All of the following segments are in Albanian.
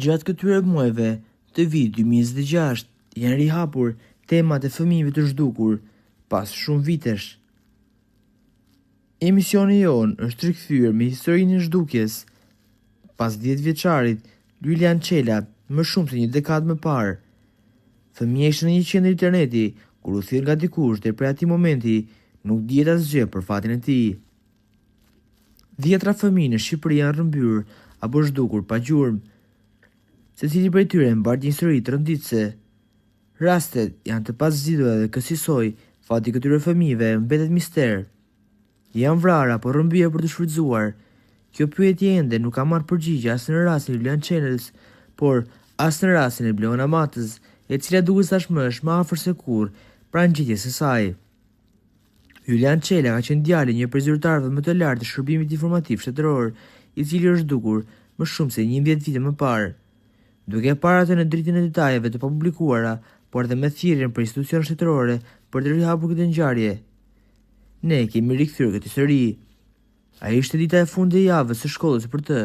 Gjatë këtyre muajve të vitit 2026 janë rihapur temat e fëmijëve të zhdukur pas shumë vitesh. Emisioni jonë është rikthyer me historinë e zhdukjes pas 10 vjeçarit Julian Çela më shumë se një dekadë më parë. Fëmia ishte në një qendër interneti kur u thirr nga dikush dhe prej atij momenti nuk dihet asgjë për fatin e tij. Dhjetra fëmijë në Shqipëri janë rrëmbyer apo zhdukur pa gjurmë. Secili prej tyre mbart një histori të rënditëse. Rastet janë të pazgjedhura dhe kësaj fati këtyre fëmijëve mbetet mister. Janë vrarë apo rrëmbyer për të shfrytzuar? Kjo pyetje ende nuk ka marrë përgjigje as në rastin e Julian Çelës, por as në rastin e Bleona Matës, e cila duket tashmë është më afër se kurrë pranë gjitjes së saj. Julian Çela ka qenë djali një prej zyrtarëve më të lartë të shërbimit informativ shtetëror, i cili është zhdukur më shumë se 11 vite më parë. Duke parë atë në dritën e detajeve të papublikuara, por edhe me thirrjen për institucione shtetërore për të rihapur këtë ngjarje. Ne kemi rikthyer këtë histori. Ai ishte dita e fundit e javës së shkollës për të.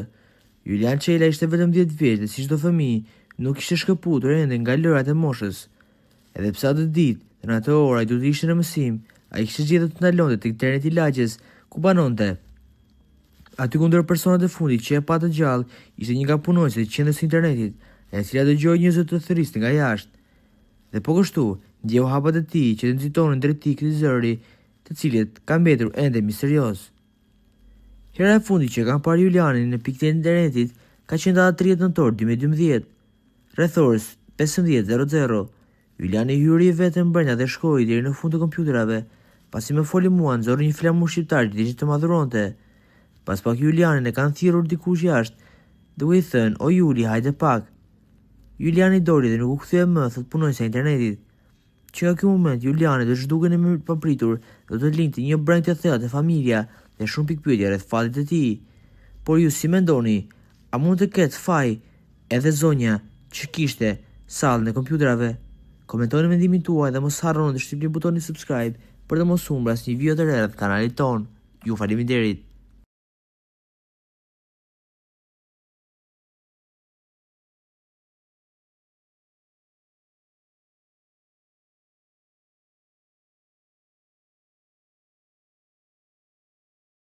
Julian Çela ishte vetëm 10 vjeç dhe si çdo fëmijë, nuk ishte shkëputur ende nga lërat e moshës. Edhe pse atë ditë, në atë orë ai duhet të ishte në mësim, ai kishte gjetur të ndalonte tek interneti i lagjes ku banonte. Aty kundër personat e fundit që e pa të gjallë, ishte një nga punonjësit e qendrës së internetit, e cila dëgjoi njerëz të thërrisnin nga jashtë. Dhe po kështu, ndjeu hapat e tij që nxitonin drejt tij këtë zëri, të cilët kanë mbetur ende misterios. Hera e fundit që kanë parë Julianin në pikë të internetit ka qenë data 30 nëntor 2012. Rreth orës 15:00, Juliani hyri vetëm brenda dhe shkoi deri në fund të kompjuterave, pasi më foli mua nxorri një flamur shqiptar që ishte të madhuronte. Pas pak Julianin e kanë thirrur dikush jashtë, duke i thënë: "O Juli, hajde pak." Juliani doli dhe nuk u kthye më, thot punonjësia e internetit. Që nga ky moment Juliani do të zhduken në mënyrë të papritur dhe do të lindte një breng të thellë te familja dhe shumë pikpyetje rreth fatit të tij. Por ju si mendoni, a mund të ketë faj edhe zonja që kishte sallën e kompjuterave? Komentoni mendimin tuaj dhe mos harroni të shtypni butonin subscribe për të mos humbur asnjë video të re rreth kanalit ton. Ju faleminderit.